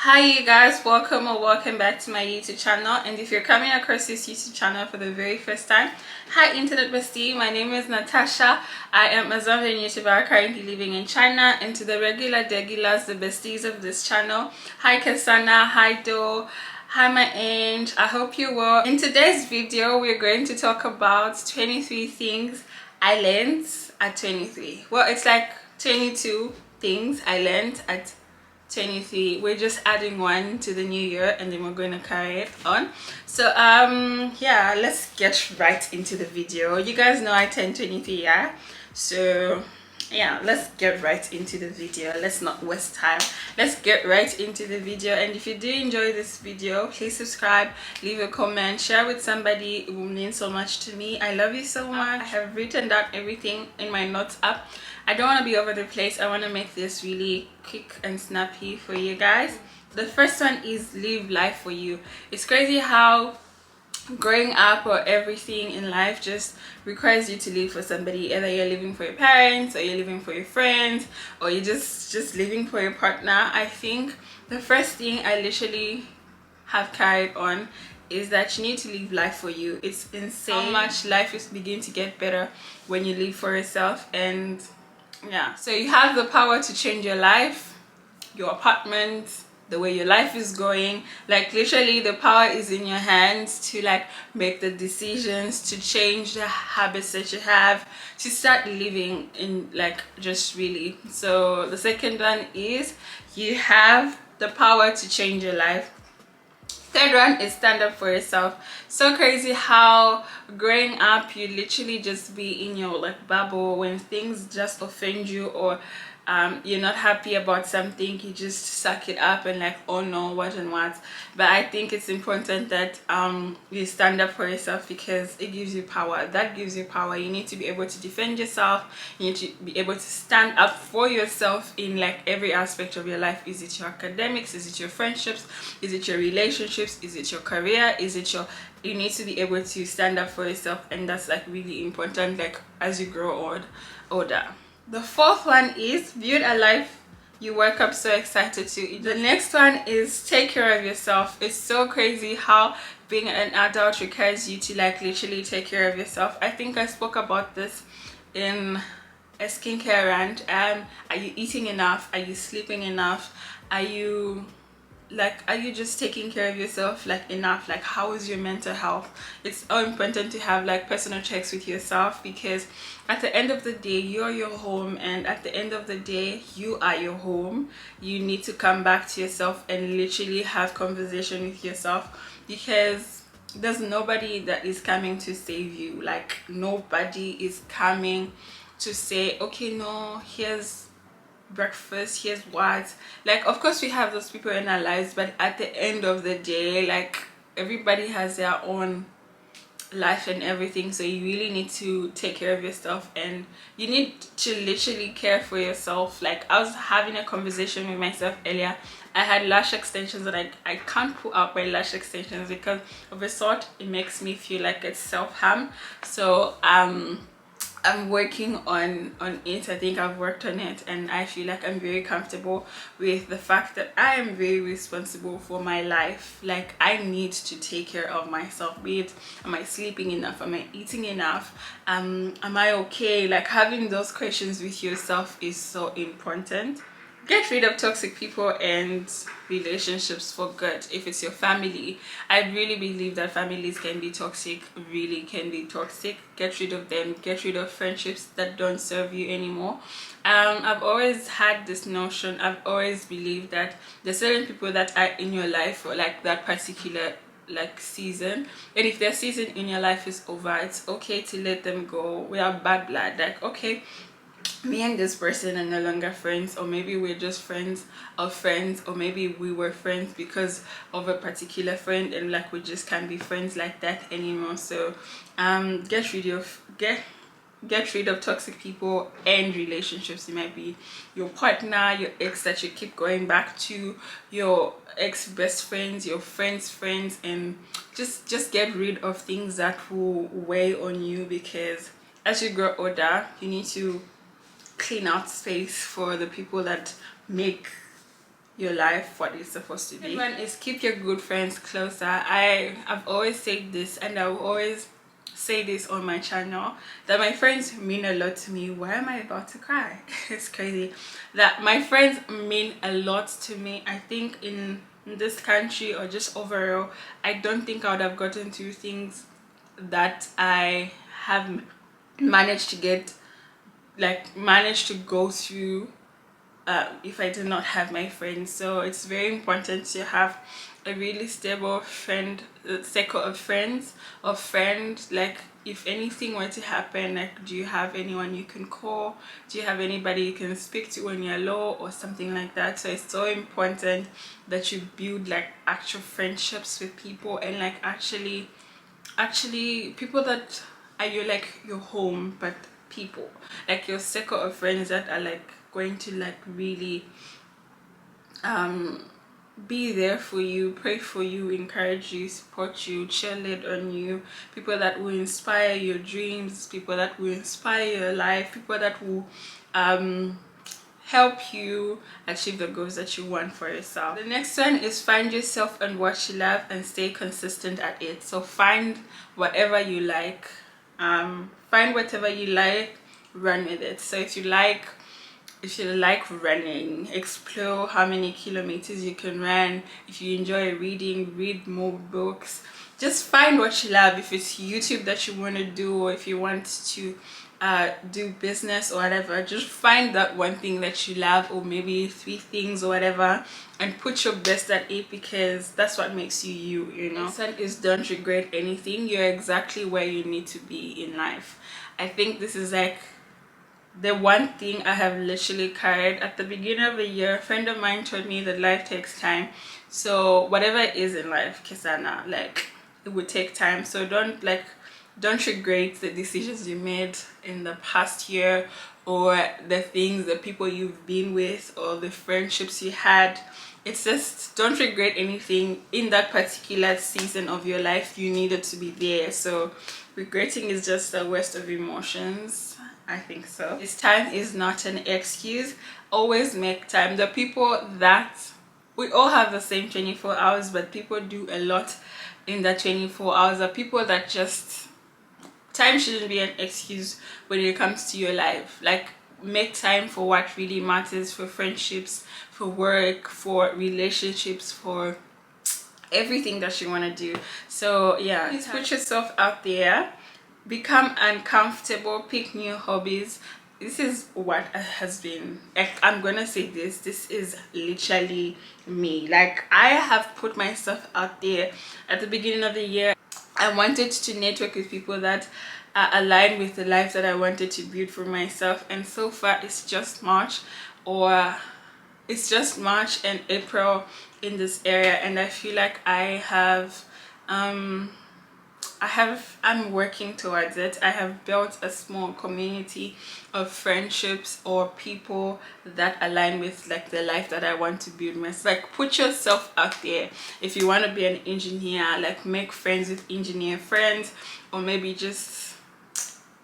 Hi you guys, welcome or welcome back to my YouTube channel. And if you're coming across this YouTube channel for the very first time, hi internet bestie, my name is Natasha. I am a Zambian YouTuber currently living in China. And to the regular degulas, the besties of this channel, hi Kasana, hi Do, hi my Ange, I hope you well. In today's video we're going to talk about 23 things I learned at 23. Well, it's like 22 things I learned at 23. We're just adding one to the new year and then we're going to carry it on. So yeah, let's get right into the video. You guys know I turned 23, yeah? So yeah, let's get right into the video. Let's not waste time, let's get right into the video. And if you do enjoy this video, please subscribe, leave a comment, share with somebody. It will mean so much to me. I love you so much. I have written down everything in my notes app. I don't want to be over the place. I want to make this really quick and snappy for you guys. The first one is live life for you. It's crazy how growing up or everything in life just requires you to live for somebody. Either you're living for your parents, or you're living for your friends, or you're just living for your partner. I think the first thing I literally have carried on is that you need to live life for you. It's insane how much life is beginning to get better when you live for yourself. And yeah, so you have the power to change your life, your apartment, the way your life is going. Like literally the power is in your hands to like make the decisions, to change the habits that you have, to start living in like just really. So the second one is you have the power to change your life. Third one is stand up for yourself. So crazy how growing up you literally just be in your like bubble. When things just offend you, or you're not happy about something, you just suck it up and like, oh no, what and what. But I think it's important that you stand up for yourself, because it gives you power. That gives you power. You need to be able to defend yourself. You need to be able to stand up for yourself in like every aspect of your life. Is it your academics? Is it your friendships? Is it your relationships? Is it your career? Is it your, you need to be able to stand up for yourself, and that's like really important like as you grow older. The fourth one is build a life you wake up so excited to eat. The next one is take care of yourself. It's so crazy how being an adult requires you to like literally take care of yourself. I think I spoke about this in a skincare rant. Are you eating enough? Are you sleeping enough? Are you just taking care of yourself like enough? Like, how is your mental health? It's so important to have like personal checks with yourself, because at the end of the day you're your home, and at the end of the day you are your home. You need to come back to yourself and literally have conversation with yourself, because there's nobody that is coming to save you. Like nobody is coming to say, okay, no, here's breakfast, here's what. Like of course we have those people in our lives, but at the end of the day, like everybody has their own life and everything. So you really need to take care of yourself, and you need to literally care for yourself. Like I was having a conversation with myself earlier. I had lash extensions, and I can't pull out my lash extensions because of a sort it makes me feel like it's self-harm. So I'm working on it. I think I've worked on it, and I feel like I'm very comfortable with the fact that I am very responsible for my life. Like I need to take care of myself. Be it, am I sleeping enough? Am I eating enough? Am I okay? Like having those questions with yourself is so important. Get rid of toxic people and relationships for good. If it's your family, I really believe that families can be toxic, really can be toxic. Get rid of them. Get rid of friendships that don't serve you anymore. I've always had this notion, I've always believed that there's certain people that are in your life for like that particular like season, and if their season in your life is over, it's okay to let them go. We have bad blood. Like okay, me and this person are no longer friends, or maybe we're just friends of friends, or maybe we were friends because of a particular friend, and like we just can't be friends like that anymore. So get rid of toxic people and relationships. It might be your partner, your ex that you keep going back to, your ex best friends, your friends, and just get rid of things that will weigh on you, because as you grow older you need to clean out space for the people that make your life what it's supposed to be. One is keep your good friends closer. I've always said this, and I will always say this on my channel, that my friends mean a lot to me. Why am I about to cry? It's crazy that my friends mean a lot to me. I think in this country, or just overall, I don't think I would have gotten through things that I have managed to get, like managed to go through, if I did not have my friends. So it's very important to have a really stable friend circle of friends, like if anything were to happen, like do you have anyone you can call, do you have anybody you can speak to when you're low or something like that. So it's so important that you build like actual friendships with people, and like actually people that are your home, but people like your circle of friends that are like going to like really be there for you, pray for you, encourage you, support you, cheerlead on you, people that will inspire your dreams, people that will inspire your life, people that will help you achieve the goals that you want for yourself. The next one is find yourself and what you love and stay consistent at it. So find whatever you like, find whatever you like, run with it. So if you like running, explore how many kilometers you can run. If you enjoy reading, read more books. Just find what you love. If it's YouTube that you want to do, or if you want to do business or whatever, just find that one thing that you love, or maybe 3 things or whatever, and put your best at it, because that's what makes you you, you know. Next one is don't regret anything. You're exactly where you need to be in life. I think this is like the one thing I have literally carried. At the beginning of the year, a friend of mine told me that life takes time. So whatever it is in life, Kisana, like it would take time. So don't regret the decisions you made in the past year, or the things, the people you've been with, or the friendships you had. It's just, don't regret anything in that particular season of your life. You needed to be there. So regretting is just the worst of emotions, I think so. This time is not an excuse. Always make time. The people that, we all have the same 24 hours, but people do a lot in that 24 hours. The people that just, time shouldn't be an excuse when it comes to your life. Like, make time for what really matters, for friendships, for work, for relationships, for everything that you want to do. So yeah, please put yourself out there, become uncomfortable, pick new hobbies. This is what has been, I'm gonna say this is literally me. Like, I have put myself out there at the beginning of the year. I wanted to network with people that are aligned with the life that I wanted to build for myself, and so far it's just March and April in this area, and I feel like I'm working towards it. I have built a small community of friendships or people that align with like the life that I want to build myself. Like, put yourself out there. If you want to be an engineer, like make friends with engineer friends, or maybe just,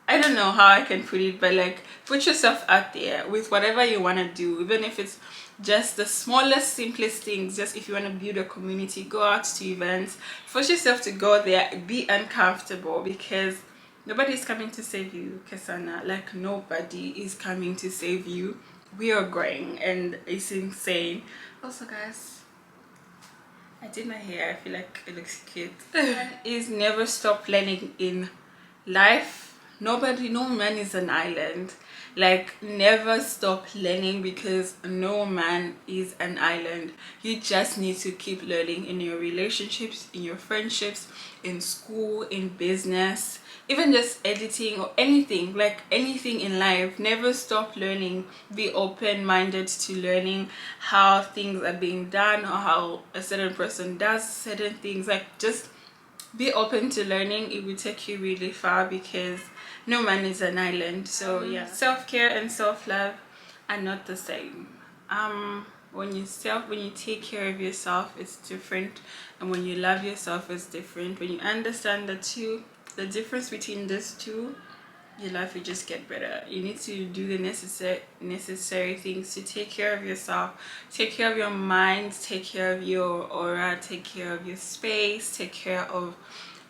I don't know how I can put it, but like put yourself out there with whatever you want to do, even if it's just the smallest, simplest things. Just if you want to build a community, go out to events, force yourself to go there, be uncomfortable, because nobody is coming to save you, Kesana. Like, nobody is coming to save you. We are growing, and it's insane. Also, guys, I did my hair. I feel like it looks cute. Is never stop learning in life. No man is an island. Like, never stop learning, because no man is an island. You just need to keep learning in your relationships, in your friendships, in school, in business, even just editing or anything, like anything in life. Never stop learning. Be open-minded to learning how things are being done, or how a certain person does certain things. Like, just be open to learning. It will take you really far, because no man is an island. So yeah, self-care and self-love are not the same. When you take care of yourself, it's different, and when you love yourself, it's different. When you understand the difference between these two, your life will just get better. You need to do the necessary things to take care of yourself, take care of your mind, take care of your aura, take care of your space, take care of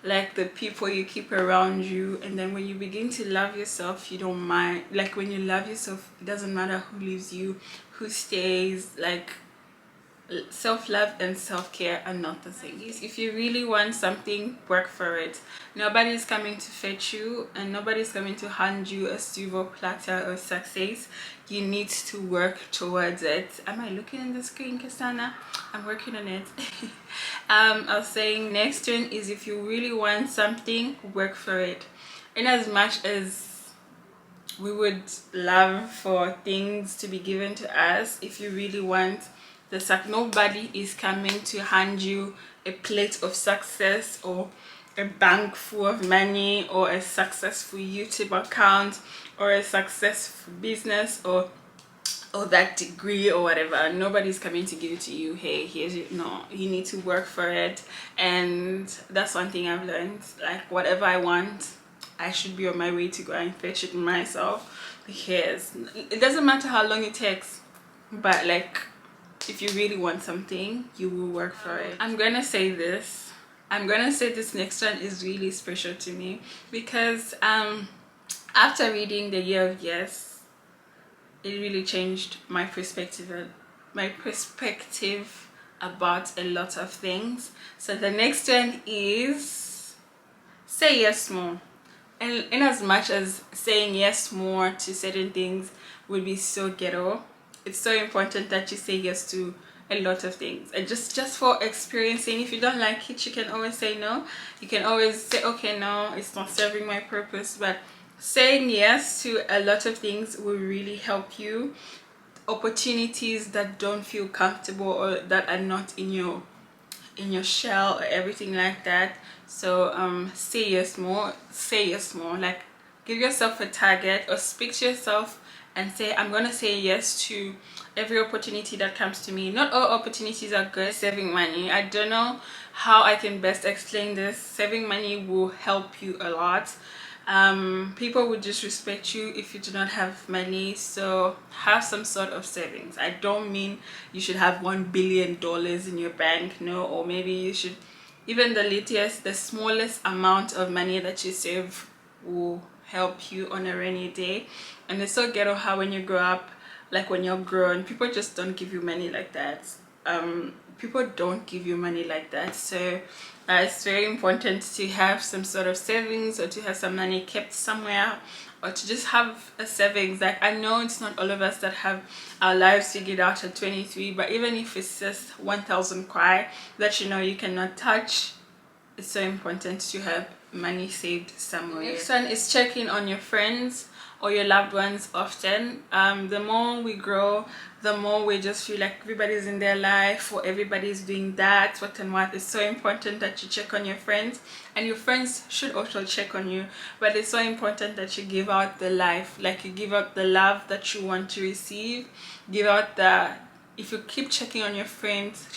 like the people you keep around you. And then when you begin to love yourself, you don't mind, like when you love yourself, it doesn't matter who leaves you, who stays. Like self-love and self-care are not the same. If you really want something, work for it. Nobody's coming to fetch you, and nobody's coming to hand you a silver platter of success. You need to work towards it. Am I looking in the screen, Cassandra? I'm working on it. I was saying next one is, if you really want something, work for it. In as much as we would love for things to be given to us, if you really want nobody is coming to hand you a plate of success, or a bank full of money, or a successful YouTube account, or a successful business, or that degree or whatever. Nobody's coming to give it to you. Hey, here's it. No, you need to work for it. And that's one thing I've learned. Like whatever I want, I should be on my way to go and fetch it myself, because it doesn't matter how long it takes, but like if you really want something, you will work for it. I'm gonna say this next one is really special to me, because after reading The Year of Yes, it really changed my perspective about a lot of things. So the next one is say yes more. And in as much as saying yes more to certain things would be so ghetto, it's so important that you say yes to a lot of things. And just for experiencing, if you don't like it, you can always say no. You can always say, okay, no, it's not serving my purpose. But saying yes to a lot of things will really help you. Opportunities that don't feel comfortable, or that are not in your shell, or everything like that. So say yes more. Like give yourself a target, or speak to yourself and say, I'm gonna say yes to every opportunity that comes to me. Not all opportunities are good. Saving money, I don't know how I can best explain this. Saving money will help you a lot. People will disrespect you if you do not have money, so have some sort of savings. I don't mean you should have $1 billion in your bank, no, or maybe you should, even the smallest amount of money that you save will help you on a rainy day. And it's so ghetto how when you grow up, like when you're grown, people just don't give you money like that. People don't give you money like that. So it's very important to have some sort of savings, or to have some money kept somewhere, or to just have a savings. Like I know it's not all of us that have our lives figured out at 23, but even if it's just 1,000 kwai that you know you cannot touch, it's so important to have money saved somewhere. Next one is checking on your friends or your loved ones often. The more we grow, the more we just feel like everybody's in their life, or everybody's doing that, what and what. It's so important that you check on your friends, and your friends should also check on you. But it's so important that you give out the life, like you give out the love that you want to receive. Give out if you keep checking on your friends,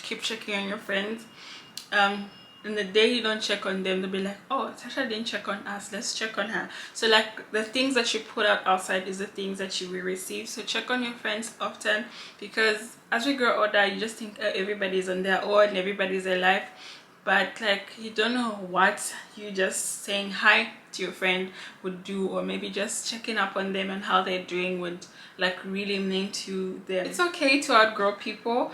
and the day you don't check on them, they'll be like, oh, Tasha didn't check on us, let's check on her. So like the things that you put out outside is the things that you will receive. So check on your friends often, because as we grow older, you just think everybody's on their own, everybody's alive, but like you don't know what you just saying hi to your friend would do, or maybe just checking up on them and how they're doing would like really mean to them. It's okay to outgrow people.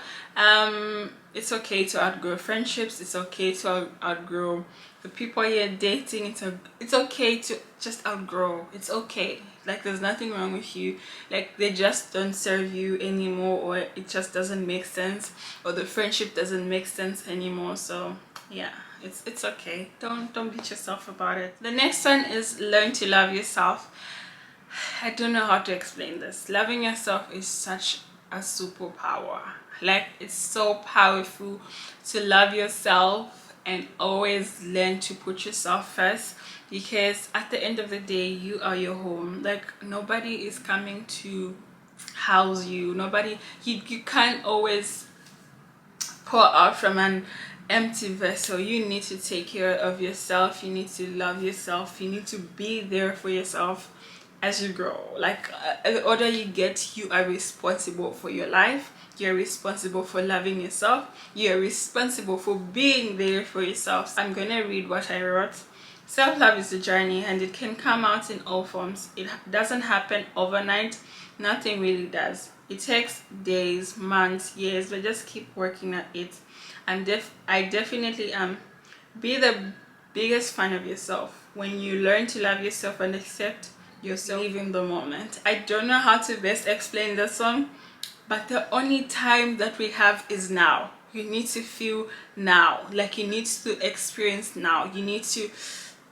It's okay to outgrow friendships. It's okay to outgrow the people you're dating. It's okay to just outgrow. It's okay. Like there's nothing wrong with you. Like they just don't serve you anymore, or it just doesn't make sense, or the friendship doesn't make sense anymore. So yeah, it's okay. Don't beat yourself about it. The next one is learn to love yourself. I don't know how to explain this. Loving yourself is such a superpower. Like it's so powerful to love yourself and always learn to put yourself first, because at the end of the day, you are your home. Like nobody is coming to house you. You can't always pour out from an empty vessel. You need to take care of yourself, you need to love yourself, you need to be there for yourself as you grow. Like the older you get, you are responsible for your life, you're responsible for loving yourself, you're responsible for being there for yourself. I'm gonna read what I wrote. Self-love is a journey and it can come out in all forms. It doesn't happen overnight. Nothing really does. It takes days, months, years, but just keep working at it. I definitely am. Be the biggest fan of yourself. When you learn to love yourself and accept yourself, live in the moment. I don't know how to best explain this song, but the only time that we have is now. You need to feel now, like you need to experience now. You need to,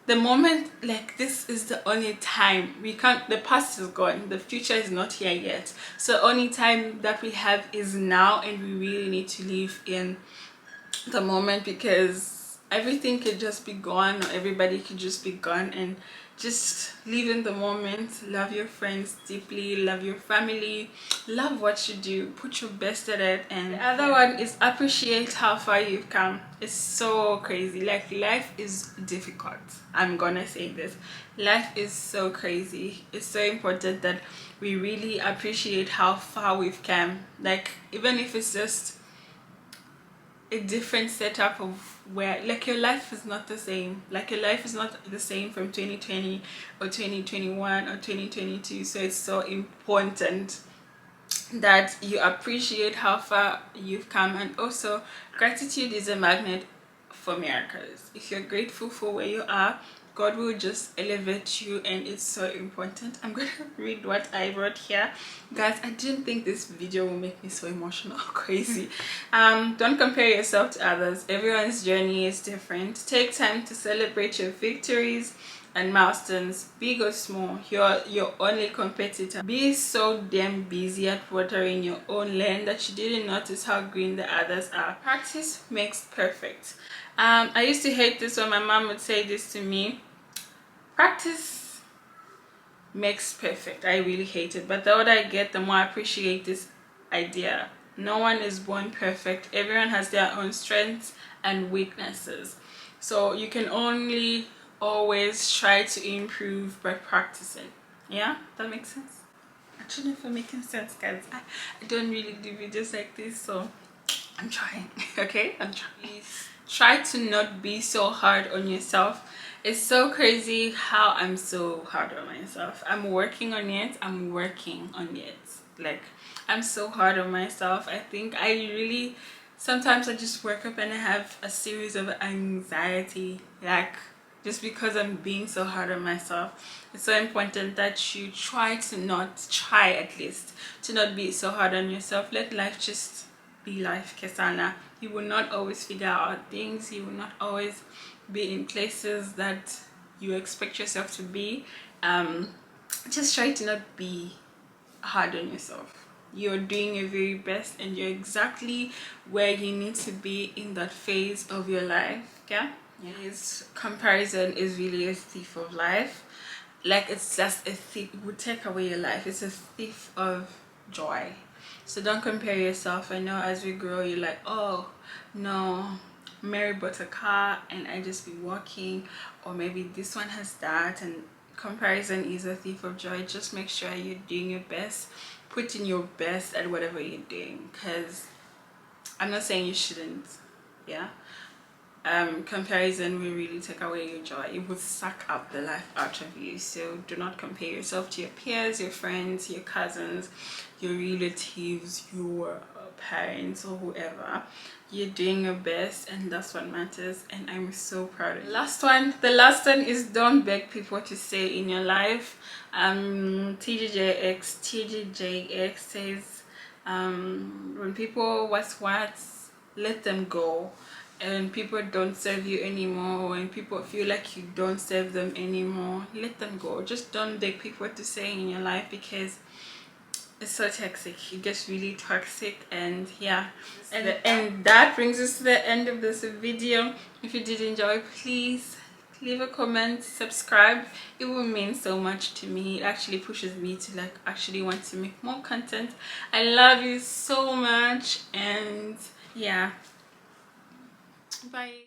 the moment, like this is the only time. We can't, the past is gone, the future is not here yet, so only time that we have is now, and we really need to live in the moment, because everything could just be gone, or everybody could just be gone. And just live in the moment. Love your friends deeply, love your family, love what you do, put your best at it. And the other one is appreciate how far you've come. It's so crazy. Like, life is difficult, I'm gonna say this, life is so crazy. It's so important that we really appreciate how far we've come. Like, even if it's just a different setup of where, like, your life is not the same. Like, your life is not the same from 2020 or 2021 or 2022. So it's so important that you appreciate how far you've come. And also, gratitude is a magnet for miracles. If you're grateful for where you are, God will just elevate you, and it's so important. I'm gonna read what I wrote here. Guys, I didn't think this video will make me so emotional. Crazy. Don't compare yourself to others. Everyone's journey is different. Take time to celebrate your victories and milestones, big or small. You're your only competitor. Be so damn busy at watering your own land that you didn't notice how green the others are. Practice makes perfect. I used to hate this when my mom would say this to me. Practice makes perfect. I really hate it, but the older I get, the more I appreciate this idea. No one is born perfect. Everyone has their own strengths and weaknesses, so you can only always try to improve by practicing. Yeah, that makes sense. I don't know if I'm making sense, guys. I don't really do videos like this, so I'm trying. Okay, I'm trying. Please try to not be so hard on yourself. It's so crazy how I'm so hard on myself. I'm working on it. Like, I'm so hard on myself. I think I really, sometimes I just wake up and I have a series of anxiety, like, just because I'm being so hard on myself. It's so important that you try at least to not be so hard on yourself. Let life just be life, Kesana. You will not always figure out things. You will not always be in places that you expect yourself to be. Just try to not be hard on yourself. You're doing your very best, and you're exactly where you need to be in that phase of your life. Okay? Yes, comparison is really a thief of life. Like, it's just a thief. It would take away your life. It's a thief of joy. So don't compare yourself. I know as we grow, you're like, oh no, Mary bought a car and I just be walking, or maybe this one has that. And comparison is a thief of joy. Just make sure you're doing your best. Put in your best at whatever you're doing, because I'm not saying you shouldn't. Yeah, comparison will really take away your joy. It will suck up the life out of you. So do not compare yourself to your peers, your friends, your cousins, your relatives, your parents, or whoever. You're doing your best, and that's what matters, and I'm so proud of you. The last one is don't beg people to stay in your life. TJJX says, when people let them go. And people don't serve you anymore, when people feel like you don't serve them anymore, let them go. Just don't beg people to stay in your life, because it's so toxic. It gets really toxic. And yeah, and that brings us to the end of this video. If you did enjoy, please leave a comment, subscribe. It will mean so much to me. It actually pushes me to like actually want to make more content. I love you so much. And yeah, Bye.